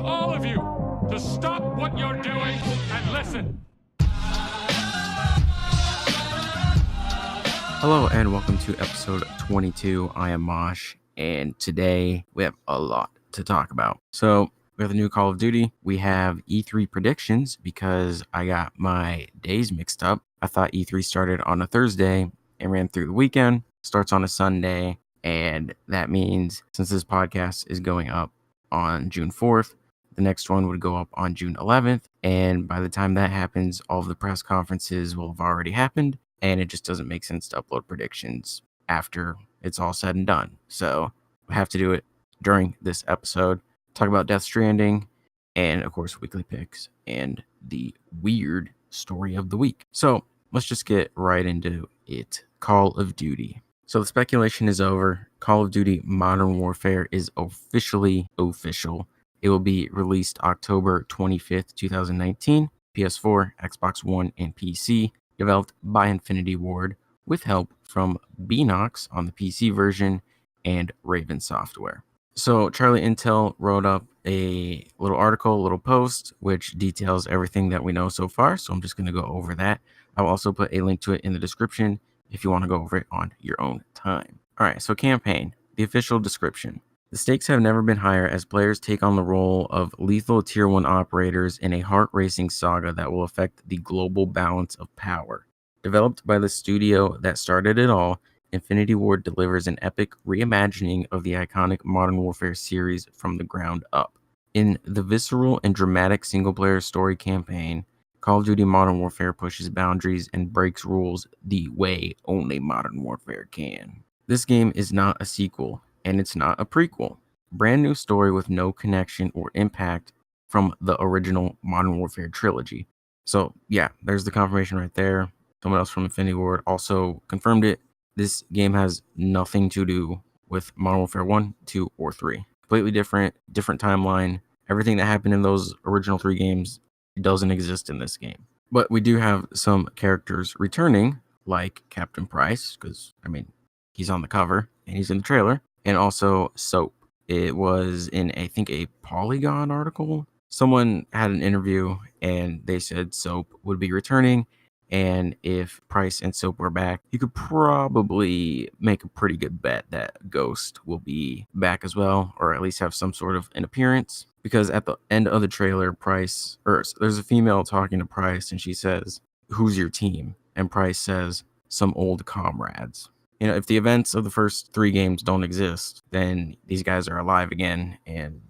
all of you to stop what you're doing and listen. Hello and welcome to episode 22. I am Mosh, and today we have a lot to talk about. So we have the new Call of Duty. We have E3 predictions because I got my days mixed up. I thought E3 started on a Thursday and ran through the weekend. Starts on a Sunday, and that means since this podcast is going up on June 4th, the next one would go up on June 11th. And by the time that happens, all of the press conferences will have already happened. And it just doesn't make sense to upload predictions after it's all said and done. So we have to do it during this episode. Talk about Death Stranding and, of course, weekly picks and the weird story of the week. So let's just get right into it. Call of Duty. So the speculation is over. Call of Duty Modern Warfare is officially official. It will be released October 25th, 2019, PS4, Xbox One, and PC. Developed by Infinity Ward with help from Beanox on the PC version and Raven Software. So Charlie Intel wrote up a little article, a little post, which details everything that we know so far. So I'm just going to go over that. I'll also put a link to it in the description if you want to go over it on your own time. All right, so campaign, the official description. The stakes have never been higher as players take on the role of lethal Tier 1 operators in a heart-racing saga that will affect the global balance of power. Developed by the studio that started it all, Infinity Ward delivers an epic reimagining of the iconic Modern Warfare series from the ground up. In the visceral and dramatic single-player story campaign, Call of Duty Modern Warfare pushes boundaries and breaks rules the way only Modern Warfare can. This game is not a sequel. And it's not a prequel. Brand new story with no connection or impact from the original Modern Warfare trilogy. So yeah, there's the confirmation right there. Someone else from Infinity Ward also confirmed it. This game has nothing to do with Modern Warfare 1, 2, or 3. Completely different timeline. Everything that happened in those original 3 games doesn't exist in this game. But we do have some characters returning, like Captain Price, because, he's on the cover and he's in the trailer. And also Soap. It was in, I think, a Polygon article. Someone had an interview and they said Soap would be returning. And if Price and Soap were back, you could probably make a pretty good bet that Ghost will be back as well, or at least have some sort of an appearance. Because at the end of the trailer, there's a female talking to Price and she says, "Who's your team?" And Price says, "Some old comrades." If the events of the first 3 games don't exist, then these guys are alive again. And,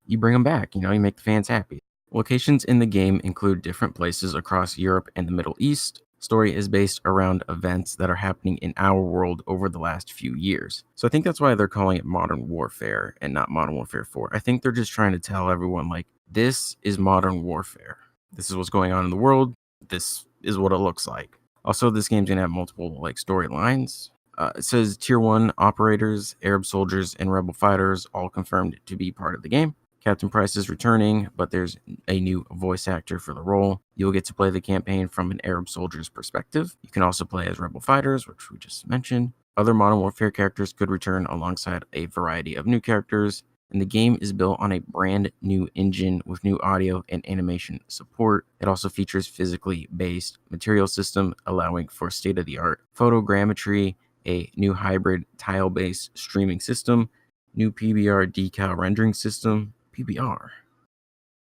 you bring them back, you make the fans happy. Locations in the game include different places across Europe and the Middle East. Story is based around events that are happening in our world over the last few years. So I think that's why they're calling it Modern Warfare and not Modern Warfare 4. I think they're just trying to tell everyone, this is Modern Warfare. This is what's going on in the world. This is what it looks like. Also, this game's going to have multiple storylines. It says Tier 1 operators, Arab soldiers, and rebel fighters all confirmed to be part of the game. Captain Price is returning, but there's a new voice actor for the role. You'll get to play the campaign from an Arab soldier's perspective. You can also play as rebel fighters, which we just mentioned. Other Modern Warfare characters could return alongside a variety of new characters. And the game is built on a brand new engine with new audio and animation support. It also features physically based material system, allowing for state-of-the-art photogrammetry, a new hybrid tile-based streaming system, new PBR decal rendering system, PBR,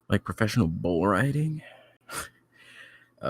like professional bull riding,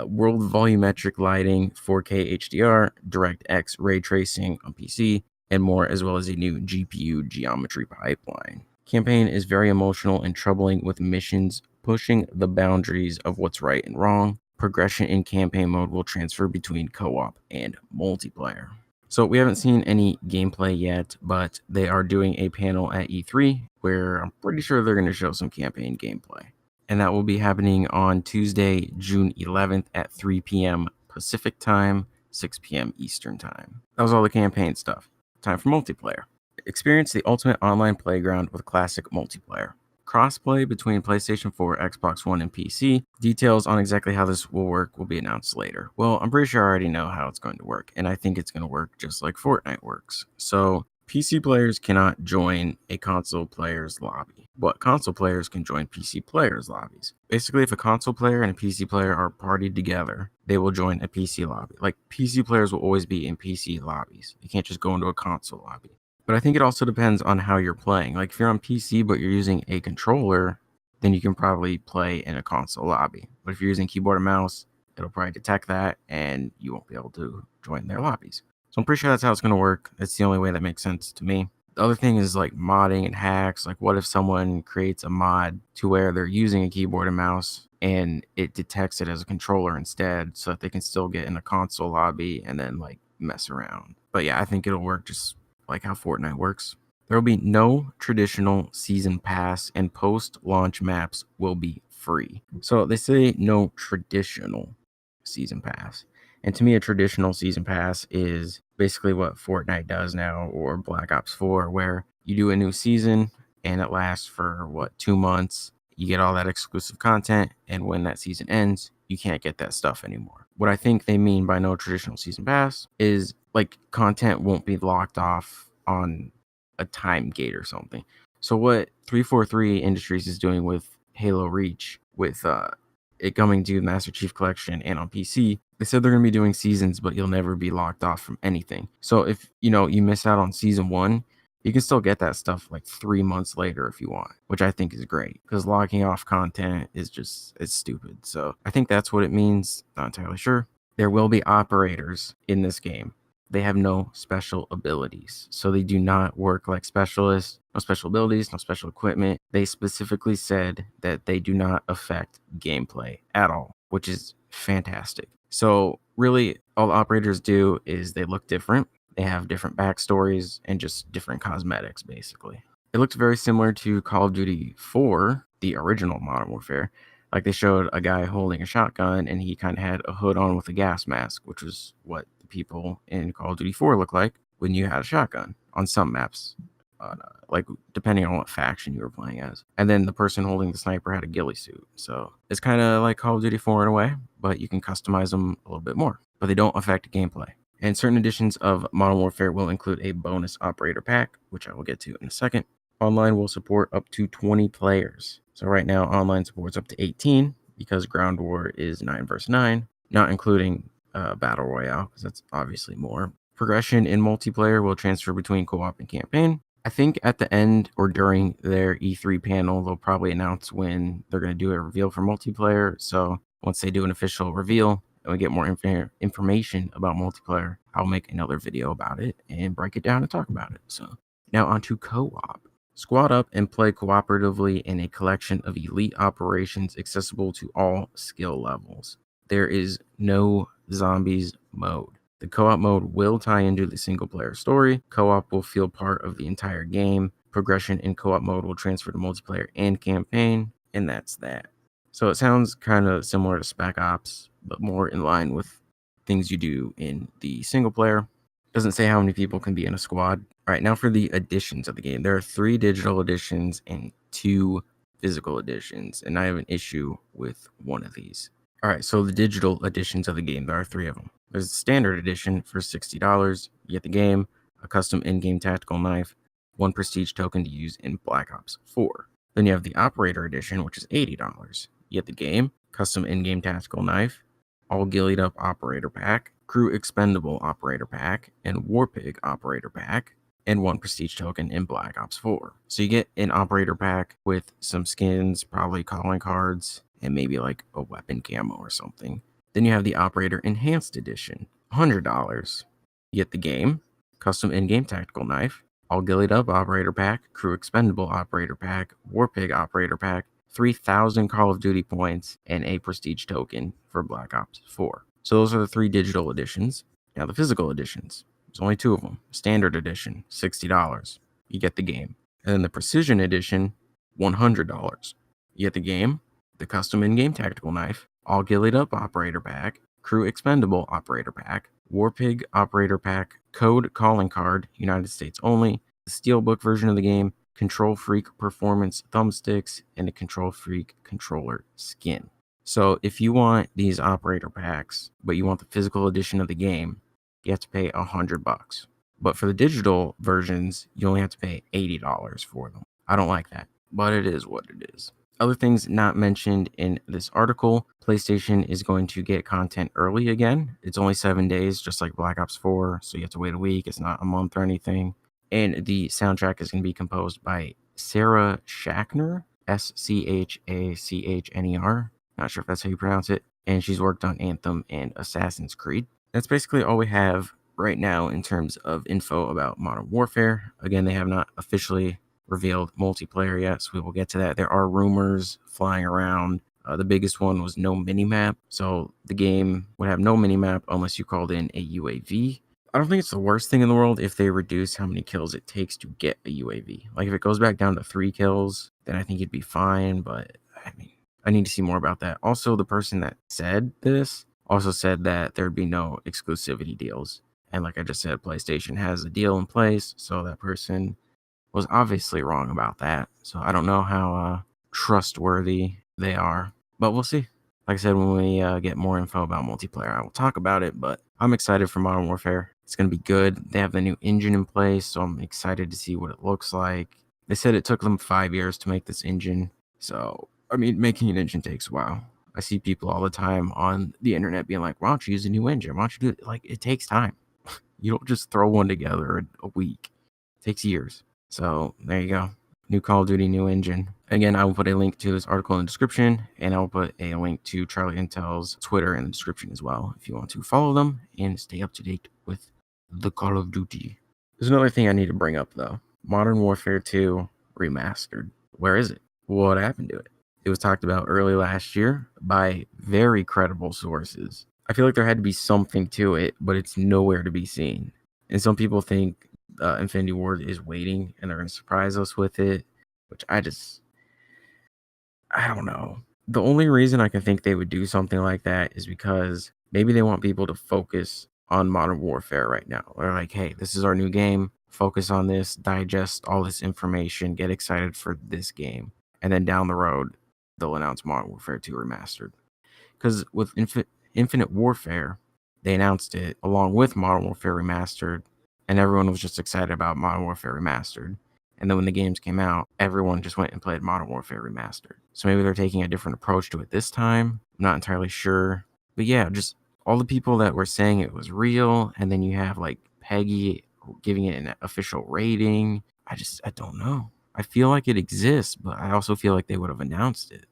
world volumetric lighting, 4K HDR, DirectX ray tracing on PC, and more, as well as a new GPU geometry pipeline. Campaign is very emotional and troubling, with missions pushing the boundaries of what's right and wrong. Progression in campaign mode will transfer between co-op and multiplayer. So we haven't seen any gameplay yet, but they are doing a panel at E3 where I'm pretty sure they're going to show some campaign gameplay. And that will be happening on Tuesday, June 11th at 3 p.m. Pacific time, 6 p.m. Eastern time. That was all the campaign stuff. Time for multiplayer. Experience the ultimate online playground with classic multiplayer. Crossplay between PlayStation 4, Xbox One, and PC. Details on exactly how this will work will be announced later. Well, I'm pretty sure I already know how it's going to work, and I think it's going to work just like Fortnite works. So PC players cannot join a console player's lobby, but console players can join PC players' lobbies. Basically, if a console player and a PC player are partied together, they will join a PC lobby. Like, PC players will always be in PC lobbies. You can't just go into a console lobby. But I think it also depends on how you're playing. Like, if you're on PC but you're using a controller, then you can probably play in a console lobby. But if you're using keyboard and mouse, it'll probably detect that and you won't be able to join their lobbies. So I'm pretty sure that's how it's going to work. It's the only way that makes sense to me. The other thing is like modding and hacks. Like, what if someone creates a mod to where they're using a keyboard and mouse and it detects it as a controller instead, so that they can still get in a console lobby and then like mess around. But yeah, I think it'll work just like how Fortnite works. There will be no traditional season pass, and post-launch maps will be free. So they say no traditional season pass. And to me, a traditional season pass is basically what Fortnite does now, or Black Ops 4, where you do a new season and it lasts for 2 months. You get all that exclusive content, and when that season ends, you can't get that stuff anymore. What I think they mean by no traditional season pass is like content won't be locked off on a time gate or something. So what 343 Industries is doing with Halo Reach, with it coming to Master Chief Collection and on PC, they said they're going to be doing seasons, but you'll never be locked off from anything. So if you miss out on season 1, you can still get that stuff like 3 months later if you want, which I think is great, because locking off content is it's stupid. So I think that's what it means. Not entirely sure. There will be operators in this game. They have no special abilities, so they do not work like specialists. No special abilities, no special equipment. They specifically said that they do not affect gameplay at all, which is fantastic. So really, all the operators do is they look different. They have different backstories and just different cosmetics, basically. It looks very similar to Call of Duty 4, the original Modern Warfare. Like, they showed a guy holding a shotgun, and he kind of had a hood on with a gas mask, which was what the people in Call of Duty 4 look like when you had a shotgun on some maps, like depending on what faction you were playing as. And then the person holding the sniper had a ghillie suit. So it's kind of like Call of Duty 4 in a way, but you can customize them a little bit more. But they don't affect gameplay. And certain editions of Modern Warfare will include a bonus operator pack, which I will get to in a second. Online will support up to 20 players. So right now, online supports up to 18 because Ground War is 9 versus 9, not including Battle Royale, because that's obviously more. Progression in multiplayer will transfer between co-op and campaign. I think at the end or during their E3 panel, they'll probably announce when they're going to do a reveal for multiplayer. So once they do an official reveal and we get more information about multiplayer, I'll make another video about it and break it down and talk about it. So now on to co-op. Squad up and play cooperatively in a collection of elite operations accessible to all skill levels. There is no zombies mode. The co-op mode will tie into the single-player story. Co-op will feel part of the entire game. Progression in co-op mode will transfer to multiplayer and campaign, and that's that. So it sounds kind of similar to Spec Ops, but more in line with things you do in the single-player. Doesn't say how many people can be in a squad. All right, now for the editions of the game. There are 3 digital editions and 2 physical editions, and I have an issue with one of these. All right, so the digital editions of the game, there are 3 of them. There's the standard edition for $60. You get the game, a custom in-game tactical knife, 1 prestige token to use in Black Ops 4. Then you have the operator edition, which is $80. You get the game, custom in-game tactical knife, all gillied up operator pack, crew expendable operator pack, and warpig operator pack, and 1 prestige token in Black Ops 4. So you get an operator pack with some skins, probably calling cards, and maybe like a weapon camo or something. Then you have the operator enhanced edition, $100. You get the game, custom in-game tactical knife, all gillied up operator pack, crew expendable operator pack, warpig operator pack, 3,000 Call of Duty points, and a prestige token for Black Ops 4. So those are the 3 digital editions. Now the physical editions, there's only 2 of them. Standard edition, $60. You get the game. And then the precision edition, $100. You get the game, the custom in-game tactical knife, all gillied up operator pack, crew expendable operator pack, warpig operator pack, code calling card, United States only, the steelbook version of the game, Control Freak performance thumbsticks, and a Control Freak controller skin. So if you want these operator packs, but you want the physical edition of the game, you have to pay $100, But for the digital versions, you only have to pay $80 for them. I don't like that, but it is what it is. Other things not mentioned in this article, PlayStation is going to get content early again. It's only 7 days, just like Black Ops 4, so you have to wait a week. It's not a month or anything. And the soundtrack is going to be composed by Sarah Schachner, Schachner. Not sure if that's how you pronounce it. And she's worked on Anthem and Assassin's Creed. That's basically all we have right now in terms of info about Modern Warfare. Again, they have not officially revealed multiplayer yet, so we will get to that. There are rumors flying around. The biggest one was no minimap, so the game would have no minimap unless you called in a UAV. I don't think it's the worst thing in the world if they reduce how many kills it takes to get a UAV. Like if it goes back down to 3 kills, then I think it'd be fine, but I mean, I need to see more about that. Also, the person that said this also said that there'd be no exclusivity deals. And like I just said, PlayStation has a deal in place, so that person was obviously wrong about that. So I don't know how trustworthy they are, but we'll see. Like I said, when we get more info about multiplayer, I will talk about it, but I'm excited for Modern Warfare. It's going to be good. They have the new engine in place, so I'm excited to see what it looks like. They said it took them 5 years to make this engine, so, I mean, making an engine takes a while. I see people all the time on the internet being like, why don't you use a new engine? Why don't you do it? Like, it takes time. You don't just throw one together in a week. It takes years. So there you go. New Call of Duty, new engine. Again, I will put a link to this article in the description, and I will put a link to Charlie Intel's Twitter in the description as well if you want to follow them and stay up to date with the Call of Duty. There's another thing I need to bring up, though. Modern Warfare 2 Remastered. Where is it? What happened to it? It was talked about early last year by very credible sources. I feel like there had to be something to it, but it's nowhere to be seen. And some people think Infinity Ward is waiting and they're going to surprise us with it, which I don't know. The only reason I can think they would do something like that is because maybe they want people to focus on Modern Warfare right now. They're like, hey, this is our new game. Focus on this, digest all this information, get excited for this game. And then down the road, they'll announce Modern Warfare 2 Remastered. Because with Infinite Warfare, they announced it along with Modern Warfare Remastered, and everyone was just excited about Modern Warfare Remastered. And then when the games came out, everyone just went and played Modern Warfare Remastered. So maybe they're taking a different approach to it this time. I'm not entirely sure. But yeah, just all the people that were saying it was real, and then you have like Peggy giving it an official rating. I don't know. I feel like it exists, but I also feel like they would have announced it.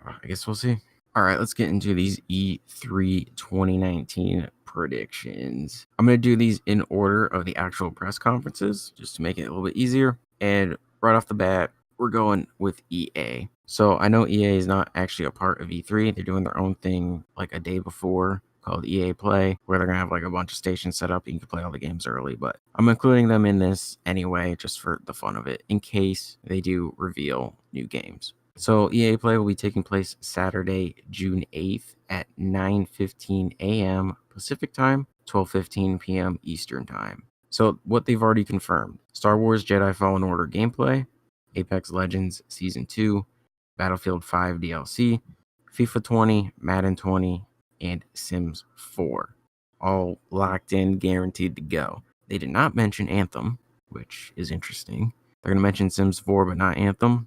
I guess we'll see. All right, let's get into these E3 2019 predictions. I'm going to do these in order of the actual press conferences, just to make it a little bit easier. And right off the bat, we're going with EA. So I know EA is not actually a part of E3. They're doing their own thing like a day before called EA Play, where they're going to have like a bunch of stations set up. You can play all the games early, but I'm including them in this anyway, just for the fun of it, in case they do reveal new games. So EA Play will be taking place Saturday, June 8th at 9:15 a.m. Pacific Time, 12:15 p.m. Eastern Time. So what they've already confirmed: Star Wars Jedi Fallen Order gameplay, Apex Legends Season 2, Battlefield 5 DLC, FIFA 20, Madden 20, and Sims 4. All locked in, guaranteed to go. They did not mention Anthem, which is interesting. They're going to mention Sims 4, but not Anthem.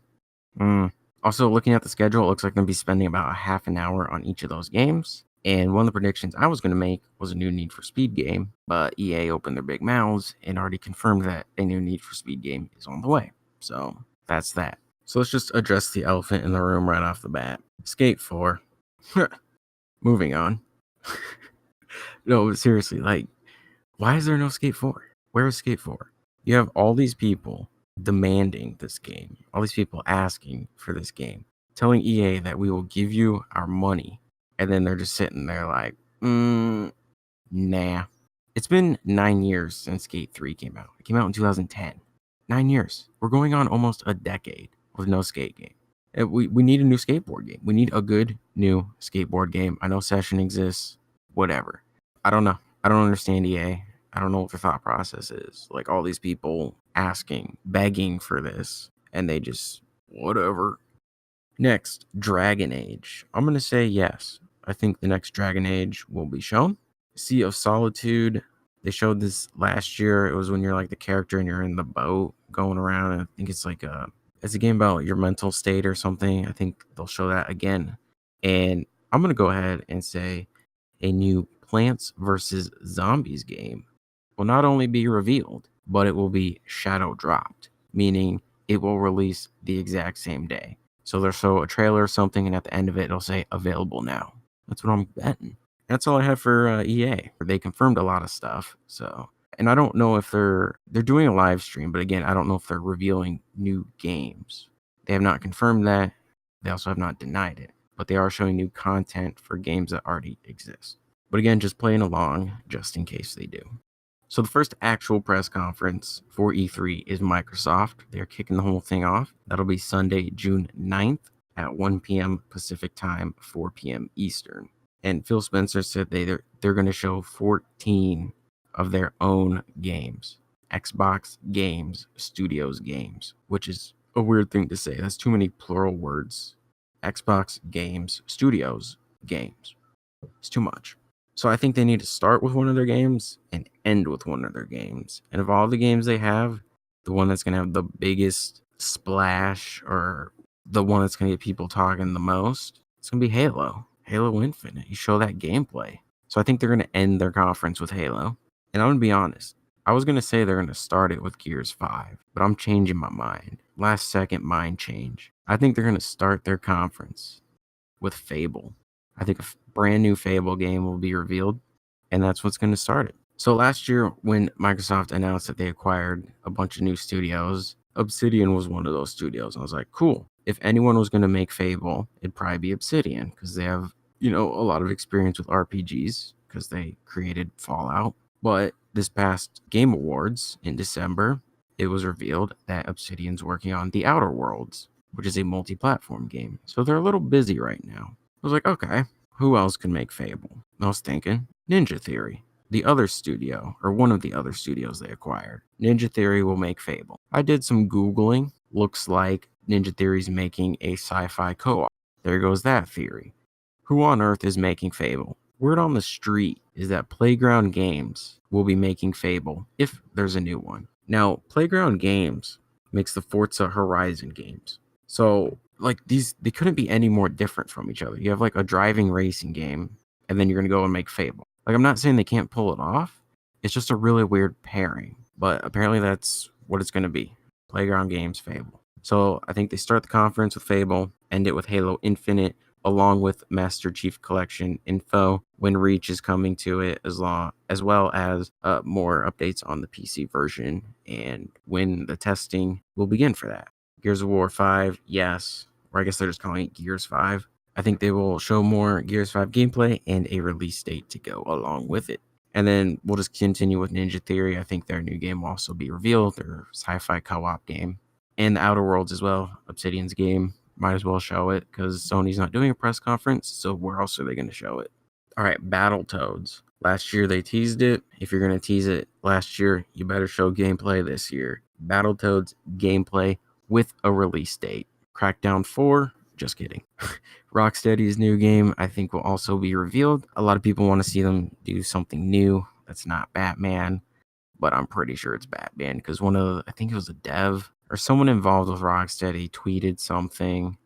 Also, looking at the schedule, it looks like they're going to be spending about a half an hour on each of those games. And one of the predictions I was going to make was a new Need for Speed game, but EA opened their big mouths and already confirmed that a new Need for Speed game is on the way. So that's that. So let's just address the elephant in the room right off the bat. Skate 4. Moving on. No, seriously, like, why is there no Skate 4? Where is Skate 4? You have all these people demanding this game, all these people asking for this game, telling EA that we will give you our money, and then they're just sitting there like, nah. It's been 9 years since Skate 3 came out. It came out in 2010. 9 years. We're going on almost a decade with no skate game. We need a new skateboard game. We need a good new skateboard game. I know Session exists, whatever. I don't know. I don't understand EA. I don't know what the thought process is. Like all these people asking, begging for this, and they just, whatever. Next, Dragon Age. I'm going to say yes. I think the next Dragon Age will be shown. Sea of Solitude. They showed this last year. It was when you're like the character and you're in the boat going around. And I think it's like it's a game about your mental state or something. I think they'll show that again. And I'm going to go ahead and say a new Plants vs. Zombies game will not only be revealed, but it will be shadow dropped, meaning it will release the exact same day. So they'll show a trailer or something, and at the end of it, it'll say available now. That's what I'm betting. That's all I have for EA. They confirmed a lot of stuff. So, and I don't know if they're doing a live stream, but again, I don't know if they're revealing new games. They have not confirmed that. They also have not denied it, but they are showing new content for games that already exist. But again, just playing along just in case they do. So the first actual press conference for E3 is Microsoft. They're kicking the whole thing off. That'll be Sunday, June 9th at 1 p.m. Pacific time, 4 p.m. Eastern. And Phil Spencer said they're going to show 14 of their own games. Xbox Games Studios games, which is a weird thing to say. That's too many plural words. Xbox Games Studios games. It's too much. So I think they need to start with one of their games and end with one of their games. And of all the games they have, the one that's going to have the biggest splash or the one that's going to get people talking the most, it's going to be Halo. Halo Infinite. You show that gameplay. So I think they're going to end their conference with Halo. And I'm going to be honest. I was going to say they're going to start it with Gears 5, but I'm changing my mind. Last second mind change. I think they're going to start their conference with Fable. I think a brand new Fable game will be revealed, and that's what's going to start it. So last year, when Microsoft announced that they acquired a bunch of new studios, Obsidian was one of those studios. I was like, cool. If anyone was going to make Fable, it'd probably be Obsidian, because they have, a lot of experience with RPGs, because they created Fallout. But this past Game Awards in December, it was revealed that Obsidian's working on The Outer Worlds, which is a multi-platform game. So they're a little busy right now. I was like, okay, who else can make Fable? I was thinking Ninja Theory, the other studio, or one of the other studios they acquired. Ninja Theory will make Fable. I did some Googling. Looks like Ninja Theory's making a sci-fi co-op. There goes that theory. Who on earth is making Fable? Word on the street is that Playground Games will be making Fable if there's a new one. Now, Playground Games makes the Forza Horizon games. So, they couldn't be any more different from each other. You have a driving racing game, and then you're going to go and make Fable. I'm not saying they can't pull it off. It's just a really weird pairing. But apparently that's what it's going to be. Playground Games, Fable. So I think they start the conference with Fable, end it with Halo Infinite, along with Master Chief Collection info when Reach is coming to it, as well as more updates on the PC version and when the testing will begin for that. Gears of War 5, yes. Or I guess they're just calling it Gears 5. I think they will show more Gears 5 gameplay and a release date to go along with it. And then we'll just continue with Ninja Theory. I think their new game will also be revealed, their sci-fi co-op game. And the Outer Worlds as well, Obsidian's game. Might as well show it because Sony's not doing a press conference, so where else are they going to show it? All right, Battletoads. Last year they teased it. If you're going to tease it last year, you better show gameplay this year. Battletoads gameplay with a release date. Crackdown 4, just kidding. Rocksteady's new game, I think, will also be revealed. A lot of people want to see them do something new that's not Batman, but I'm pretty sure it's Batman because I think it was a dev or someone involved with Rocksteady tweeted something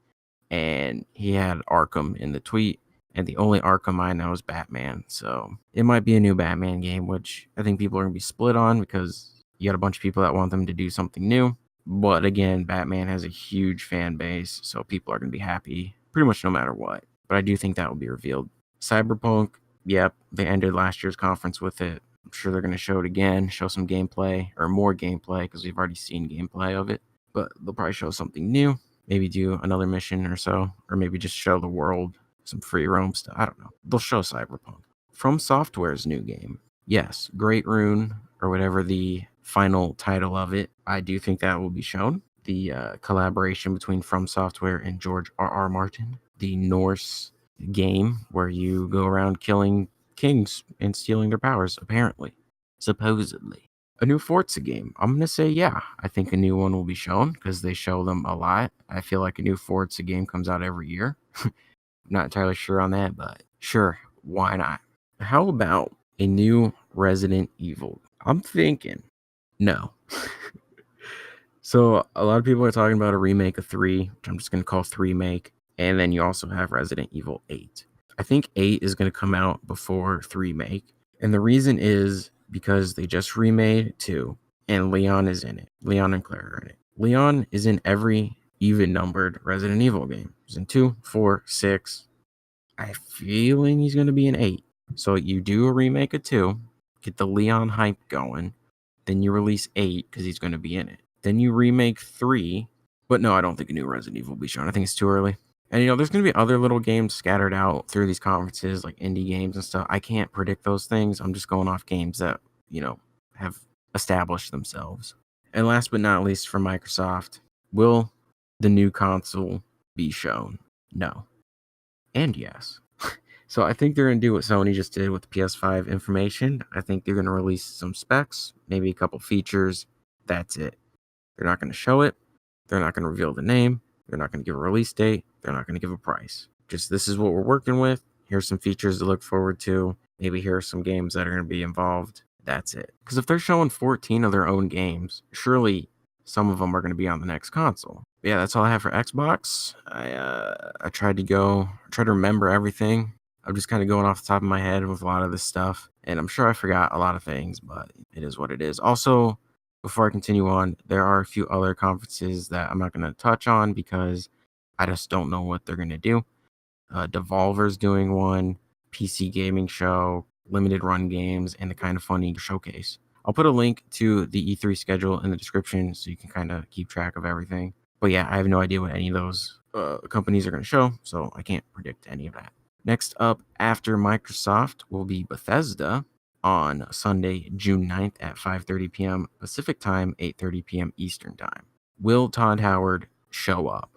and he had Arkham in the tweet, and the only Arkham I know is Batman. So it might be a new Batman game, which I think people are going to be split on because you got a bunch of people that want them to do something new. But again, Batman has a huge fan base, so people are going to be happy pretty much no matter what. But I do think that will be revealed. Cyberpunk, yep, they ended last year's conference with it. I'm sure they're going to show it again, show some gameplay, or more gameplay, because we've already seen gameplay of it. But they'll probably show something new, maybe do another mission or so, or maybe just show the world some free roam stuff. I don't know. They'll show Cyberpunk. From Software's new game, yes, Great Rune, or whatever the final title of it, I do think that will be shown. The collaboration between From Software and George R.R. Martin, the Norse game where you go around killing kings and stealing their powers, apparently. Supposedly. A new Forza game. I'm going to say, yeah, I think a new one will be shown because they show them a lot. I feel like a new Forza game comes out every year. I'm not entirely sure on that, but sure, why not? How about a new Resident Evil. I'm thinking, no. So a lot of people are talking about a remake of 3, which I'm just going to call 3 make. And then you also have Resident Evil 8. I think 8 is going to come out before 3 make. And the reason is because they just remade 2 and Leon is in it. Leon and Claire are in it. Leon is in every even numbered Resident Evil game. He's in 2, 4, 6. I feeling he's going to be in 8. So you do a remake of 2, get the Leon hype going, then you release 8 because he's going to be in it. Then you remake 3, but no, I don't think a new Resident Evil will be shown. I think it's too early. And, there's going to be other little games scattered out through these conferences, like indie games and stuff. I can't predict those things. I'm just going off games that, have established themselves. And last but not least, for Microsoft, will the new console be shown? No. And yes. So I think they're going to do what Sony just did with the PS5 information. I think they're going to release some specs, maybe a couple features. That's it. They're not going to show it. They're not going to reveal the name. They're not going to give a release date. They're not going to give a price. Just this is what we're working with. Here's some features to look forward to. Maybe here are some games that are going to be involved. That's it. Because if they're showing 14 of their own games, surely some of them are going to be on the next console. But yeah, that's all I have for Xbox. I tried to remember everything. I'm just kind of going off the top of my head with a lot of this stuff. And I'm sure I forgot a lot of things, but it is what it is. Also, before I continue on, there are a few other conferences that I'm not going to touch on because I just don't know what they're going to do. Devolver's doing one, PC Gaming Show, Limited Run Games, and the Kind of Funny Showcase. I'll put a link to the E3 schedule in the description so you can kind of keep track of everything. But yeah, I have no idea what any of those companies are going to show, so I can't predict any of that. Next up, after Microsoft, will be Bethesda on Sunday, June 9th at 5:30 p.m. Pacific Time, 8:30 p.m. Eastern Time. Will Todd Howard show up?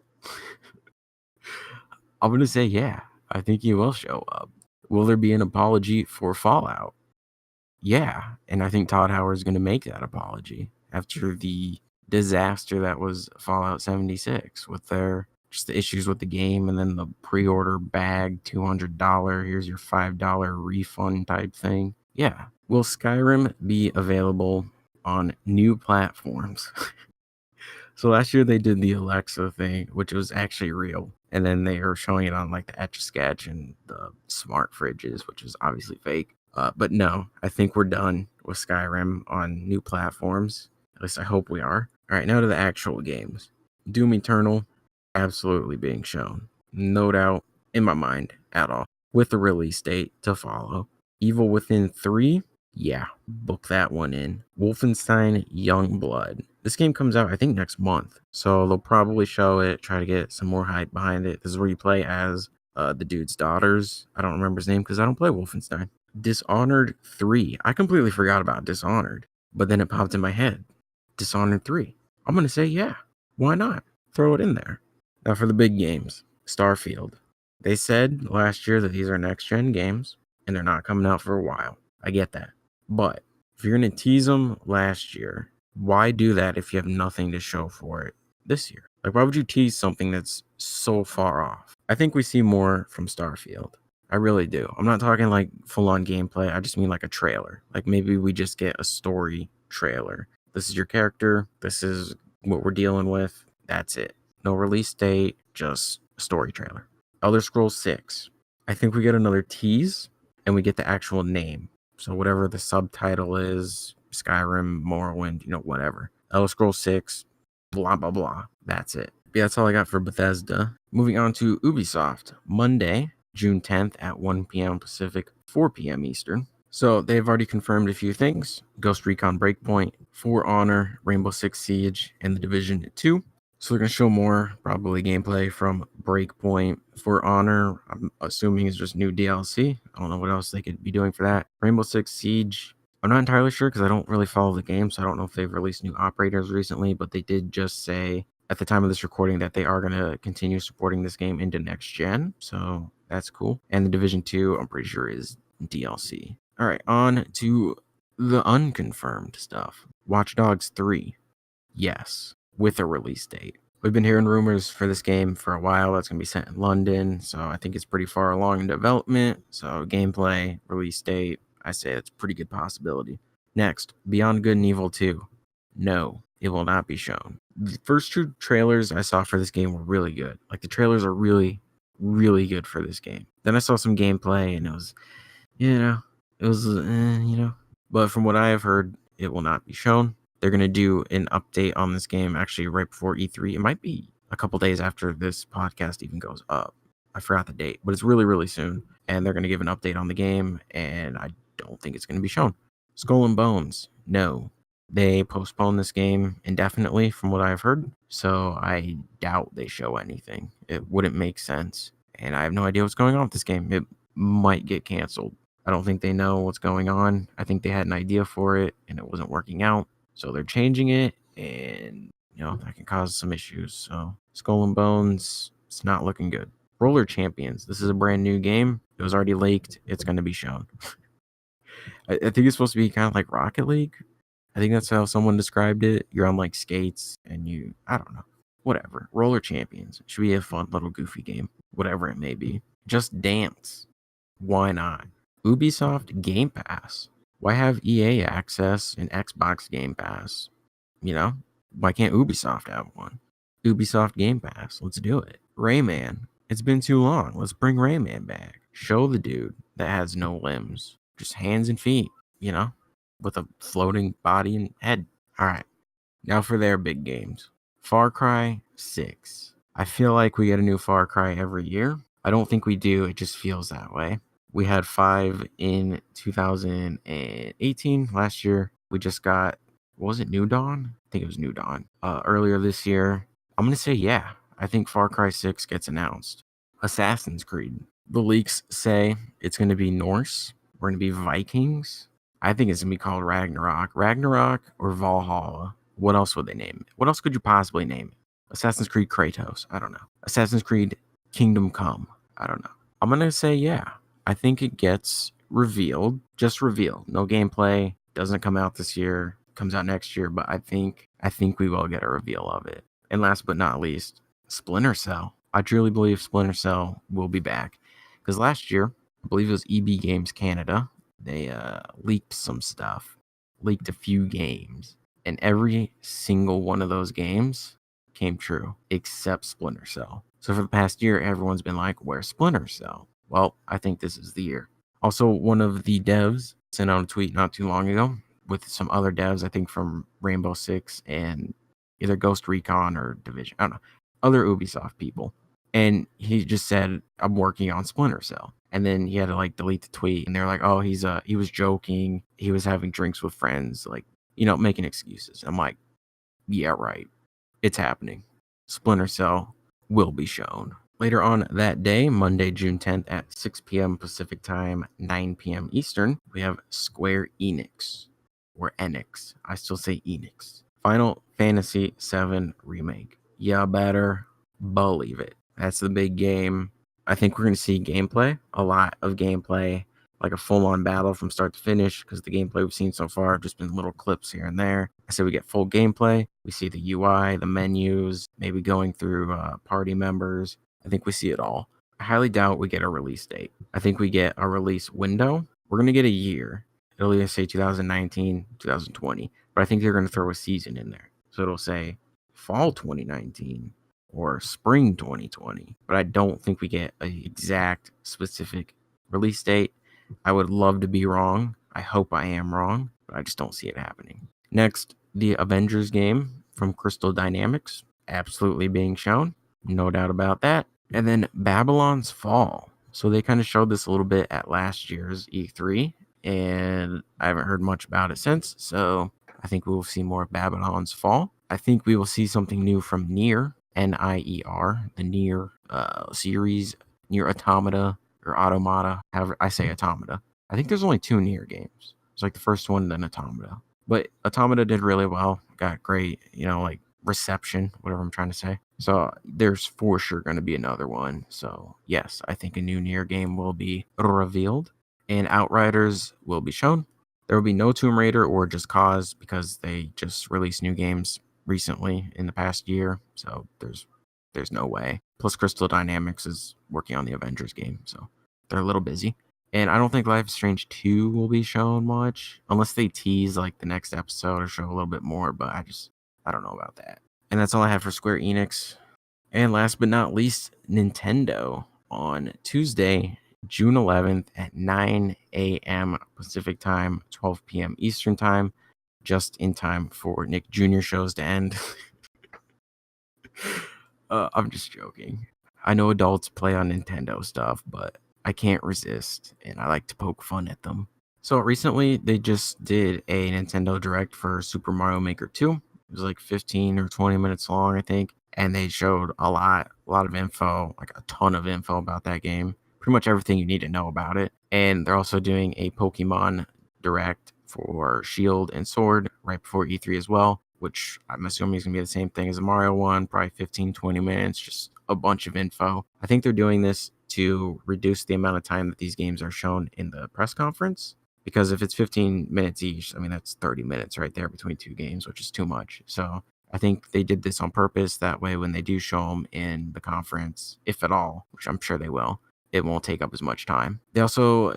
I'm going to say yeah. I think he will show up. Will there be an apology for Fallout? Yeah, and I think Todd Howard is going to make that apology after the disaster that was Fallout 76 with just the issues with the game and then the pre-order bag, $200, here's your $5 refund type thing. Yeah. Will Skyrim be available on new platforms? So last year they did the Alexa thing, which was actually real. And then they were showing it on like the Etch-a-Sketch and the smart fridges, which is obviously fake. But no, I think we're done with Skyrim on new platforms. At least I hope we are. All right, now to the actual games. Doom Eternal, absolutely being shown. No doubt in my mind at all. With the release date to follow. Evil Within 3, yeah, book that one in. Wolfenstein Youngblood. This game comes out, I think, next month. So they'll probably show it, try to get some more hype behind it. This is where you play as the dude's daughters. I don't remember his name because I don't play Wolfenstein. Dishonored 3. I completely forgot about Dishonored. But then it popped in my head. Dishonored 3. I'm going to say, yeah, why not? Throw it in there. Now for the big games. Starfield. They said last year that these are next-gen games, and they're not coming out for a while. I get that. But if you're going to tease them last year, why do that if you have nothing to show for it this year? Like, why would you tease something that's so far off? I think we see more from Starfield. I really do. I'm not talking like full-on gameplay. I just mean like a trailer. Like maybe we just get a story trailer. This is your character. This is what we're dealing with. That's it. No release date, just a story trailer. Elder Scrolls 6. I think we get another tease and we get the actual name. So whatever the subtitle is, Skyrim, Morrowind, whatever. Elder Scrolls 6, blah, blah, blah. That's it. Yeah, that's all I got for Bethesda. Moving on to Ubisoft. Monday, June 10th at 1 p.m. Pacific, 4 p.m. Eastern. So they've already confirmed a few things. Ghost Recon Breakpoint, For Honor, Rainbow Six Siege, and The Division 2. So they're going to show more, probably gameplay from Breakpoint. For Honor, I'm assuming is just new DLC. I don't know what else they could be doing for that. Rainbow Six Siege, I'm not entirely sure because I don't really follow the game, so I don't know if they've released new operators recently, but they did just say at the time of this recording that they are going to continue supporting this game into next gen, so that's cool. And The Division 2, I'm pretty sure, is DLC. All right, on to the unconfirmed stuff. Watch Dogs 3, yes, with a release date. We've been hearing rumors for this game for a while. That's going to be set in London, so I think it's pretty far along in development. So gameplay, release date, I say it's a pretty good possibility. Next, Beyond Good and Evil 2. No, it will not be shown. The first two trailers I saw for this game were really good. Like, the trailers are really, really good for this game. Then I saw some gameplay, and it was, But from what I have heard, it will not be shown. They're going to do an update on this game actually right before E3. It might be a couple days after this podcast even goes up. I forgot the date, but it's really, really soon. And they're going to give an update on the game, and I don't think it's going to be shown. Skull and Bones, no. They postponed this game indefinitely from what I've heard, so I doubt they show anything. It wouldn't make sense, and I have no idea what's going on with this game. It might get canceled. I don't think they know what's going on. I think they had an idea for it, and it wasn't working out, so they're changing it, and that can cause some issues. So Skull and Bones, it's not looking good. Roller Champions, this is a brand new game. It was already leaked. It's going to be shown. I think it's supposed to be kind of like Rocket League. I think that's how someone described it. You're on like skates and I don't know, whatever. Roller Champions. It should be a fun little goofy game, whatever it may be. Just Dance. Why not? Ubisoft Game Pass. Why have EA access and Xbox Game Pass? Why can't Ubisoft have one? Ubisoft Game Pass. Let's do it. Rayman. It's been too long. Let's bring Rayman back. Show the dude that has no limbs. Just hands and feet, with a floating body and head. All right. Now for their big games. Far Cry 6. I feel like we get a new Far Cry every year. I don't think we do. It just feels that way. We had 5 in 2018. Last year, we just got, was it New Dawn? I think it was New Dawn. Earlier this year, I'm going to say, yeah. I think Far Cry 6 gets announced. Assassin's Creed. The leaks say it's going to be Norse. We're going to be Vikings. I think it's going to be called Ragnarok. Ragnarok or Valhalla. What else would they name it? What else could you possibly name it? Assassin's Creed Kratos. I don't know. Assassin's Creed Kingdom Come. I don't know. I'm going to say, yeah. I think it gets revealed. Just revealed. No gameplay. Doesn't come out this year. Comes out next year. But I think we will get a reveal of it. And last but not least, Splinter Cell. I truly believe Splinter Cell will be back. Because last year, I believe it was EB Games Canada, they leaked some stuff. Leaked a few games. And every single one of those games came true. Except Splinter Cell. So for the past year, everyone's been like, where's Splinter Cell? Well, I think this is the year. Also, one of the devs sent out a tweet not too long ago with some other devs, I think from Rainbow Six and either Ghost Recon or Division. I don't know. Other Ubisoft people. And he just said, I'm working on Splinter Cell. And then he had to delete the tweet. And they're like, oh, he was joking. He was having drinks with friends, making excuses. I'm like, yeah, right. It's happening. Splinter Cell will be shown. Later on that day, Monday, June 10th at 6 p.m. Pacific Time, 9 p.m. Eastern, we have Square Enix. Or Enix. I still say Enix. Final Fantasy VII Remake. You better believe it. That's the big game. I think we're going to see gameplay. A lot of gameplay. Like a full-on battle from start to finish. Because the gameplay we've seen so far have just been little clips here and there. I said we get full gameplay. We see the UI, the menus. Maybe going through party members. I think we see it all. I highly doubt we get a release date. I think we get a release window. We're going to get a year. It'll either say 2019, 2020. But I think they're going to throw a season in there. So it'll say fall 2019 or spring 2020. But I don't think we get an exact specific release date. I would love to be wrong. I hope I am wrong. But I just don't see it happening. Next, the Avengers game from Crystal Dynamics. Absolutely being shown. No doubt about that. And then Babylon's Fall. So they kind of showed this a little bit at last year's E3. And I haven't heard much about it since. So I think we will see more of Babylon's Fall. I think we will see something new from Nier, N-I-E-R, the Nier series, Nier Automata, or Automata, however I say Automata. I think there's only 2 Nier games. It's like the first one, then Automata. But Automata did really well. Got great, reception, whatever I'm trying to say. So there's for sure going to be another one. So yes, I think a new Nier game will be revealed. And Outriders will be shown. There will be no Tomb Raider or Just Cause because they just released new games recently in the past year. So there's no way. Plus Crystal Dynamics is working on the Avengers game. So they're a little busy. And I don't think Life is Strange 2 will be shown much, unless they tease like the next episode or show a little bit more, but I don't know about that. And that's all I have for Square Enix. And last but not least, Nintendo on Tuesday, June 11th at 9 a.m. Pacific Time, 12 p.m. Eastern Time, just in time for Nick Jr. shows to end. I'm just joking. I know adults play on Nintendo stuff, but I can't resist, and I like to poke fun at them. So recently, they just did a Nintendo Direct for Super Mario Maker 2. It was like 15 or 20 minutes long, I think, and they showed a lot of info, like a ton of info about that game. Pretty much everything you need to know about it. And they're also doing a Pokemon Direct for Shield and Sword right before E3 as well, which I'm assuming is going to be the same thing as the Mario one, probably 15, 20 minutes, just a bunch of info. I think they're doing this to reduce the amount of time that these games are shown in the press conference, because if it's 15 minutes each, I mean, that's 30 minutes right there between two games, which is too much. So I think they did this on purpose. That way, when they do show them in the conference, if at all, which I'm sure they will, it won't take up as much time. They also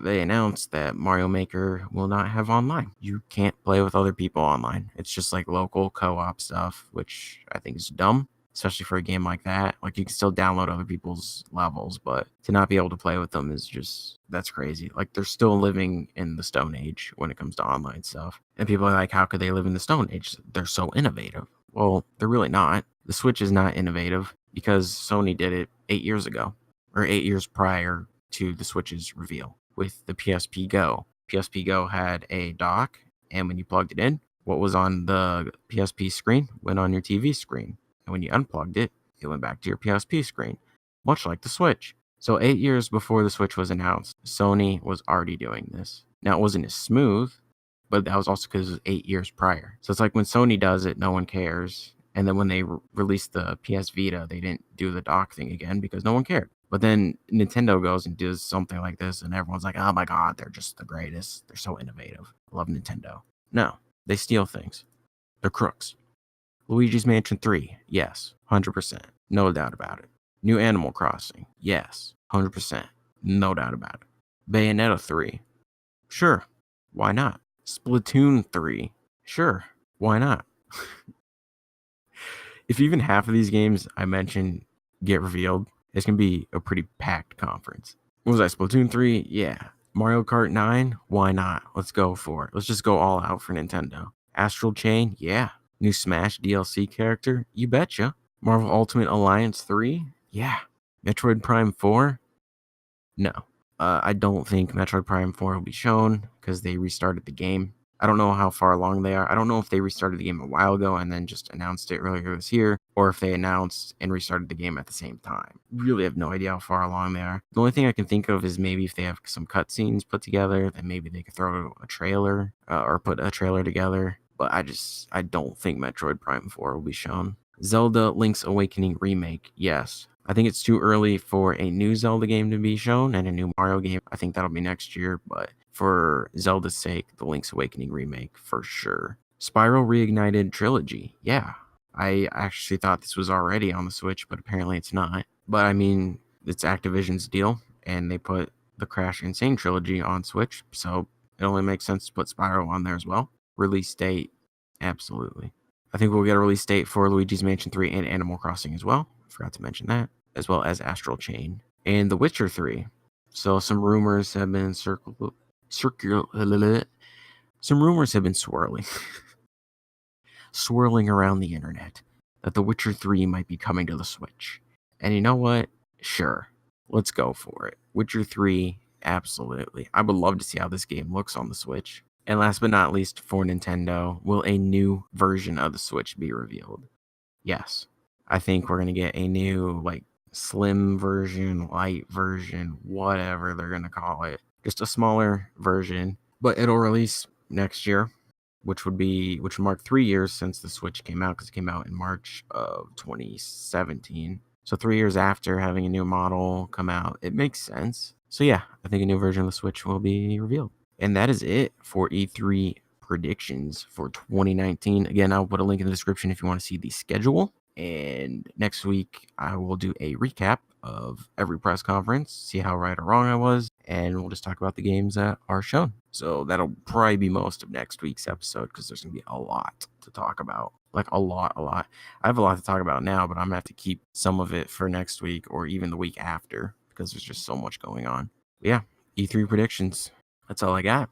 they announced that Mario Maker will not have online. You can't play with other people online. It's just like local co-op stuff, which I think is dumb, especially for a game like that. Like, you can still download other people's levels, but to not be able to play with them is just, that's crazy. Like, they're still living in the Stone Age when it comes to online stuff. And people are like, how could they live in the Stone Age? They're so innovative. Well, they're really not. The Switch is not innovative because Sony did it 8 years ago, or 8 years prior to the Switch's reveal with the PSP Go. PSP Go had a dock, and when you plugged it in, what was on the PSP screen went on your TV screen. And when you unplugged it, it went back to your PSP screen, much like the Switch. So 8 years before the Switch was announced, Sony was already doing this. Now, it wasn't as smooth, but that was also because it was 8 years prior. So it's like when Sony does it, no one cares. And then when they released the PS Vita, they didn't do the dock thing again because no one cared. But then Nintendo goes and does something like this, and everyone's like, oh my God, they're just the greatest. They're so innovative. I love Nintendo. No, they steal things. They're crooks. Luigi's Mansion 3, yes, 100%. No doubt about it. New Animal Crossing, yes, 100%. No doubt about it. Bayonetta 3, sure, why not? Splatoon 3, sure, why not? If even half of these games I mentioned get revealed, it's going to be a pretty packed conference. What was that, Splatoon 3? Yeah. Mario Kart 9? Why not? Let's go for it. Let's just go all out for Nintendo. Astral Chain? Yeah. New Smash DLC character? You betcha. Marvel Ultimate Alliance 3? Yeah. Metroid Prime 4? No. I don't think Metroid Prime 4 will be shown because they restarted the game. I don't know how far along they are. I don't know if they restarted the game a while ago and then just announced it earlier this year, or if they announced and restarted the game at the same time. Really have no idea how far along they are. The only thing I can think of is maybe if they have some cutscenes put together, then maybe they could throw a trailer or put a trailer together. But I don't think Metroid Prime 4 will be shown. Zelda Link's Awakening Remake, yes. I think it's too early for a new Zelda game to be shown and a new Mario game. I think that'll be next year, but for Zelda's sake, the Link's Awakening remake for sure. Spyro Reignited Trilogy, yeah. I actually thought this was already on the Switch, but apparently it's not. But I mean, it's Activision's deal, and they put the Crash Insane Trilogy on Switch, so it only makes sense to put Spyro on there as well. Release date, absolutely. I think we'll get a release date for Luigi's Mansion 3 and Animal Crossing as well. Forgot to mention that, as well as Astral Chain and The Witcher 3. So some rumors have been swirling around the internet that The Witcher 3 might be coming to the Switch. And you know what? Sure. Let's go for it. Witcher 3, absolutely. I would love to see how this game looks on the Switch. And last but not least, for Nintendo, will a new version of the Switch be revealed? Yes. I think we're going to get a new, like, slim version, light version, whatever they're going to call it. Just a smaller version. But it'll release next year, which would mark 3 years since the Switch came out, because it came out in March of 2017. So 3 years after having a new model come out, it makes sense. So yeah, I think a new version of the Switch will be revealed. And that is it for E3 predictions for 2019. Again, I'll put a link in the description if you want to see the schedule. And next week, I will do a recap of every press conference, see how right or wrong I was, and we'll just talk about the games that are shown. So that'll probably be most of next week's episode because there's going to be a lot to talk about. Like a lot. I have a lot to talk about now, but I'm going to have to keep some of it for next week or even the week after because there's just so much going on. But yeah, E3 predictions. That's all I got.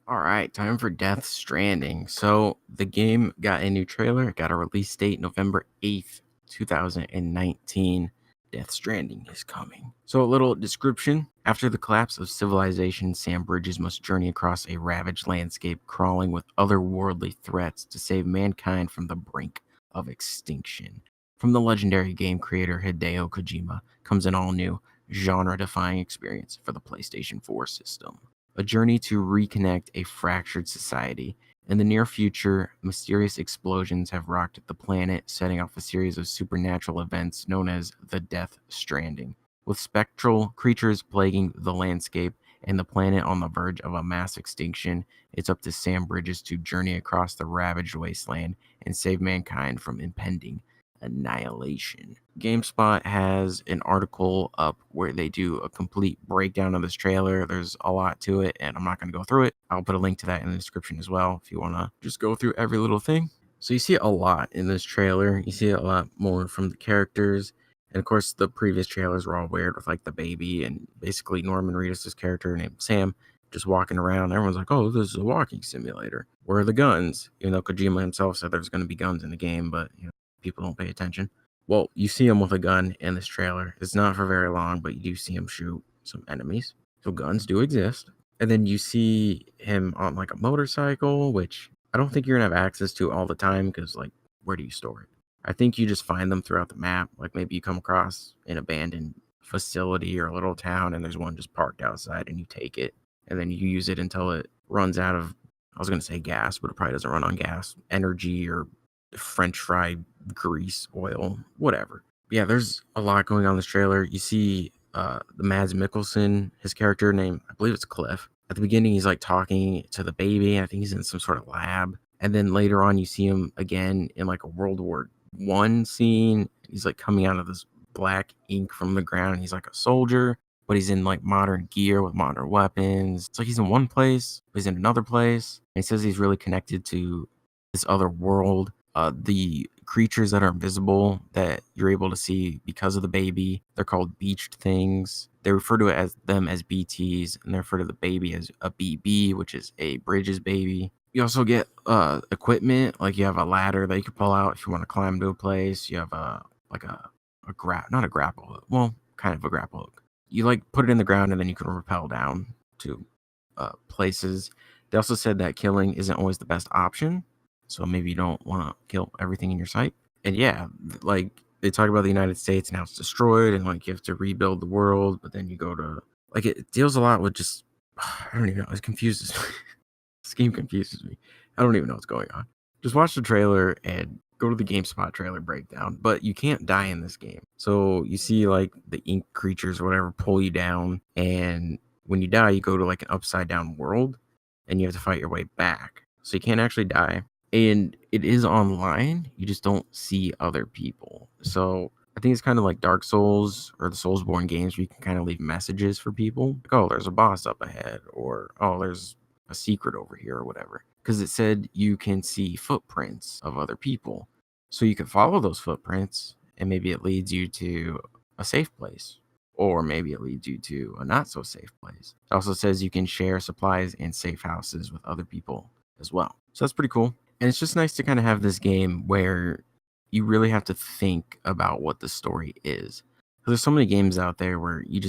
All right, time for Death Stranding. So the game got a new trailer. It got a release date November 8th, 2019. Death Stranding is coming. So a little description. After the collapse of civilization, Sam Bridges must journey across a ravaged landscape, crawling with otherworldly threats to save mankind from the brink of extinction. From the legendary game creator Hideo Kojima comes an all-new, genre-defying experience for the PlayStation 4 system. A journey to reconnect a fractured society. In the near future, mysterious explosions have rocked the planet, setting off a series of supernatural events known as the Death Stranding. With spectral creatures plaguing the landscape and the planet on the verge of a mass extinction, it's up to Sam Bridges to journey across the ravaged wasteland and save mankind from impending annihilation. GameSpot has an article up where they do a complete breakdown of this trailer. There's a lot to it, and I'm not going to go through it. I'll put a link to that in the description as well if you want to just go through every little thing. So you see a lot in this trailer. You see a lot more from the characters. And of course, the previous trailers were all weird with like the baby and basically Norman Reedus' character named Sam just walking around. Everyone's like, oh, this is a walking simulator. Where are the guns? Even though Kojima himself said there's going to be guns in the game, but people don't pay attention. Well, you see him with a gun in this trailer. It's not for very long, but you do see him shoot some enemies. So guns do exist. And then you see him on like a motorcycle, which I don't think you're going to have access to all the time because, like, where do you store it? I think you just find them throughout the map. Like maybe you come across an abandoned facility or a little town and there's one just parked outside and you take it. And then you use it until it runs out of, I was going to say gas, but it probably doesn't run on gas, energy or French fry grease, oil, whatever. Yeah, there's a lot going on in this trailer. You see the Mads Mikkelsen, his character name, I believe it's Cliff. At the beginning, he's like talking to the baby. I think he's in some sort of lab. And then later on, you see him again in like a World War I scene. He's like coming out of this black ink from the ground. He's like a soldier, but he's in like modern gear with modern weapons. It's like he's in one place, but he's in another place. And he says he's really connected to this other world. The creatures that are invisible that you're able to see because of the baby, they're called beached things. They refer to it as them as BTs, and they refer to the baby as a BB, which is a Bridges baby. You also get equipment, like you have a ladder that you can pull out if you want to climb to a place. You have not a grapple hook, well, kind of a grapple hook. You like put it in the ground and then you can rappel down to places. They also said that killing isn't always the best option. So maybe you don't want to kill everything in your sight. And yeah, like they talk about the United States and how it's destroyed and like you have to rebuild the world. But then you go to like it deals a lot with just, I don't even know. It confuses me. This game confuses me. I don't even know what's going on. Just watch the trailer and go to the GameSpot trailer breakdown. But you can't die in this game. So you see like the ink creatures or whatever pull you down. And when you die, you go to like an upside down world and you have to fight your way back. So you can't actually die. And it is online. You just don't see other people. So I think it's kind of like Dark Souls or the Soulsborne games where you can kind of leave messages for people. Like, oh, there's a boss up ahead. Or, oh, there's a secret over here or whatever. Because it said you can see footprints of other people. So you can follow those footprints and maybe it leads you to a safe place. Or maybe it leads you to a not so safe place. It also says you can share supplies and safe houses with other people as well. So that's pretty cool. And it's just nice to kind of have this game where you really have to think about what the story is. There's so many games out there where you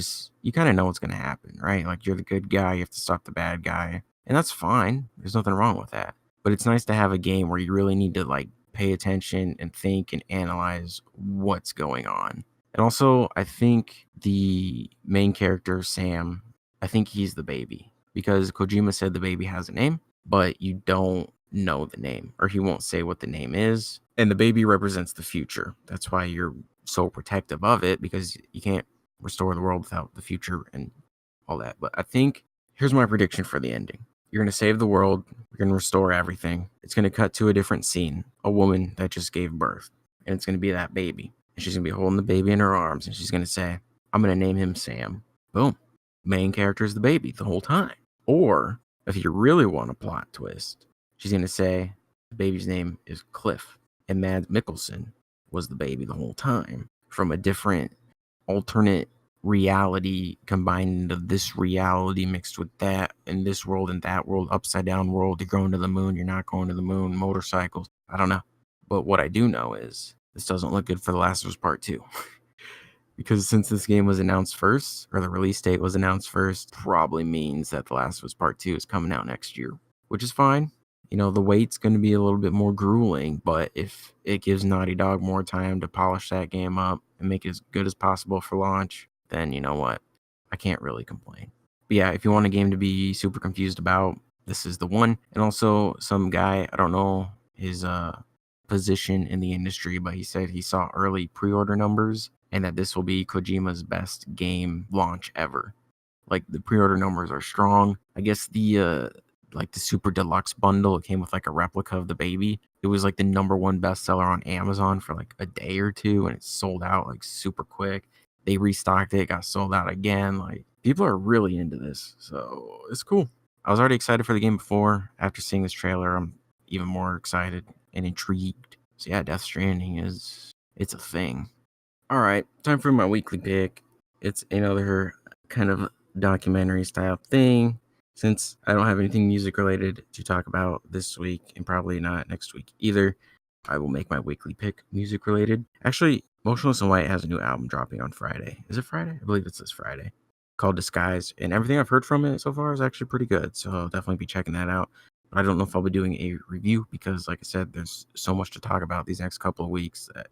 kind of know what's going to happen, right? Like you're the good guy, you have to stop the bad guy. And that's fine. There's nothing wrong with that. But it's nice to have a game where you really need to like pay attention and think and analyze what's going on. And also, I think the main character, Sam, I think he's the baby because Kojima said the baby has a name, but you don't know the name or he won't say what the name is. And the baby represents the future. That's why you're so protective of it because you can't restore the world without the future and all that. But I think here's my prediction for the ending. You're going to save the world. You're going to restore everything. It's going to cut to a different scene. A woman that just gave birth. And it's going to be that baby. And she's going to be holding the baby in her arms. And she's going to say, I'm going to name him Sam. Boom. Main character is the baby the whole time. Or if you really want a plot twist, she's going to say the baby's name is Cliff, and Mads Mikkelsen was the baby the whole time from a different alternate reality combined into this reality mixed with that, and this world and that world, upside down world. You're going to the moon, you're not going to the moon, motorcycles. I don't know. But what I do know is this doesn't look good for The Last of Us Part 2. Because since this game was announced first, or the release date was announced first, probably means that The Last of Us Part 2 is coming out next year, which is fine. You know, the wait's going to be a little bit more grueling, but if it gives Naughty Dog more time to polish that game up and make it as good as possible for launch, then you know what? I can't really complain. But yeah, if you want a game to be super confused about, this is the one. And also some guy, I don't know his position in the industry, but he said he saw early pre-order numbers and that this will be Kojima's best game launch ever. Like, the pre-order numbers are strong. I guess the super deluxe bundle, it came with like a replica of the baby. It was like the #1 bestseller on Amazon for like a day or two, and it sold out like super quick. They restocked it, got sold out again. Like, people are really into this, so it's cool. I was already excited for the game before. After seeing this trailer, I'm even more excited and intrigued. So yeah, Death Stranding it's a thing. All right, time for my weekly pick. It's another kind of documentary style thing. Since I don't have anything music related to talk about this week, and probably not next week either, I will make my weekly pick music related. Actually, Motionless in White has a new album dropping on Friday. Is it Friday? I believe it's this Friday. Called Disguise, and everything I've heard from it so far is actually pretty good, so I'll definitely be checking that out. But I don't know if I'll be doing a review because, like I said, there's so much to talk about these next couple of weeks that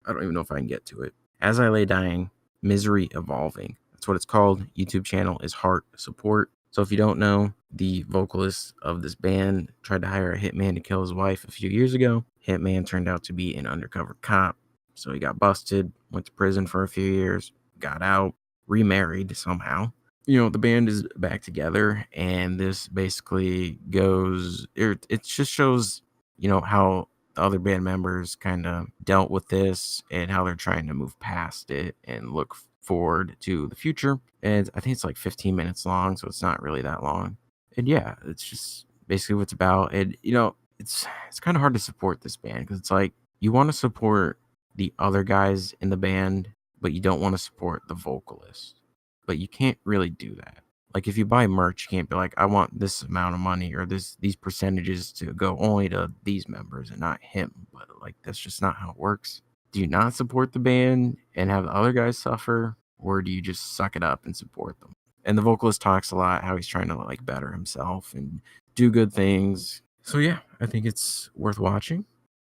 I don't even know if I can get to it. As I Lay Dying, Misery Evolving. That's what it's called. YouTube channel is Heart Support. So if you don't know, the vocalist of this band tried to hire a hitman to kill his wife a few years ago. Hitman turned out to be an undercover cop. So he got busted, went to prison for a few years, got out, remarried somehow. You know, the band is back together, and this basically it just shows, you know, how the other band members kind of dealt with this and how they're trying to move past it and look forward to the future. And I think it's like 15 minutes long, so it's not really that long. And yeah, it's just basically what it's about. And you know, it's kind of hard to support this band because it's like you want to support the other guys in the band, but you don't want to support the vocalist. But you can't really do that. Like, if you buy merch, you can't be like, I want this amount of money or these percentages to go only to these members and not him. But like, that's just not how it works. Do you not support the band and have the other guys suffer, or do you just suck it up and support them? And the vocalist talks a lot how he's trying to like better himself and do good things. So yeah, I think it's worth watching.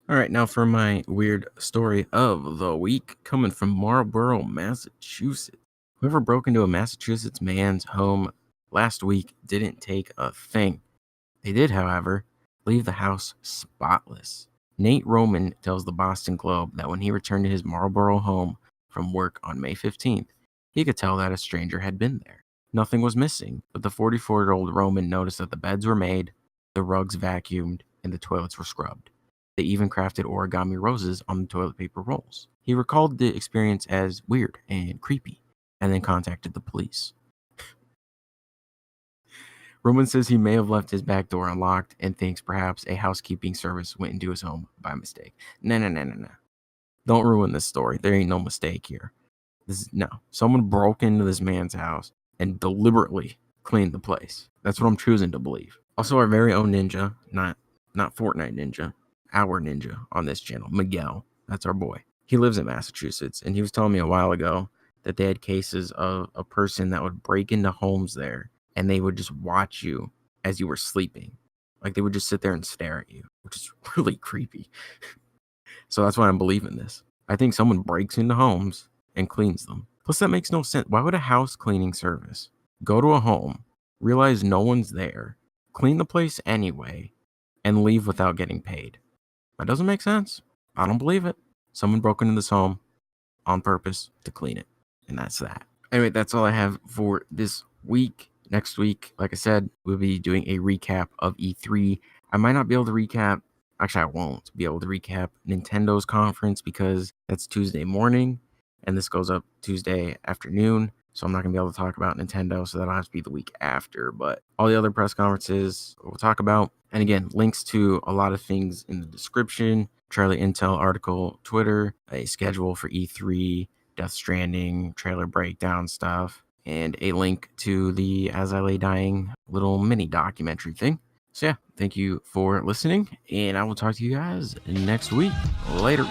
All right, now for my weird story of the week, coming from Marlborough, Massachusetts. Whoever broke into a Massachusetts man's home last week didn't take a thing. They did, however, leave the house spotless. Nate Roman tells the Boston Globe that when he returned to his Marlborough home from work on May 15th, he could tell that a stranger had been there. Nothing was missing, but the 44-year-old Roman noticed that the beds were made, the rugs vacuumed, and the toilets were scrubbed. They even crafted origami roses on the toilet paper rolls. He recalled the experience as weird and creepy, and then contacted the police. Roman says he may have left his back door unlocked and thinks perhaps a housekeeping service went into his home by mistake. No. Don't ruin this story. There ain't no mistake here. Someone broke into this man's house and deliberately cleaned the place. That's what I'm choosing to believe. Also, our very own ninja, not Fortnite ninja, our ninja on this channel, Miguel. That's our boy. He lives in Massachusetts, and he was telling me a while ago that they had cases of a person that would break into homes there, and they would just watch you as you were sleeping. Like, they would just sit there and stare at you, which is really creepy. So that's why I'm believing this. I think someone breaks into homes and cleans them. Plus, that makes no sense. Why would a house cleaning service go to a home, realize no one's there, clean the place anyway, and leave without getting paid? That doesn't make sense. I don't believe it. Someone broke into this home on purpose to clean it. And that's that. Anyway, that's all I have for this week. Next week, like I said, we'll be doing a recap of E3. I might not be able to recap. Actually, I won't be able to recap Nintendo's conference because that's Tuesday morning. and this goes up Tuesday afternoon. So I'm not going to be able to talk about Nintendo, so that'll have to be the week after. But all the other press conferences we'll talk about. And again, links to a lot of things in the description. Charlie Intel article, Twitter, a schedule for E3, Death Stranding, trailer breakdown stuff, and a link to the As I Lay Dying little mini documentary thing. So yeah, thank you for listening, and I will talk to you guys next week. Later.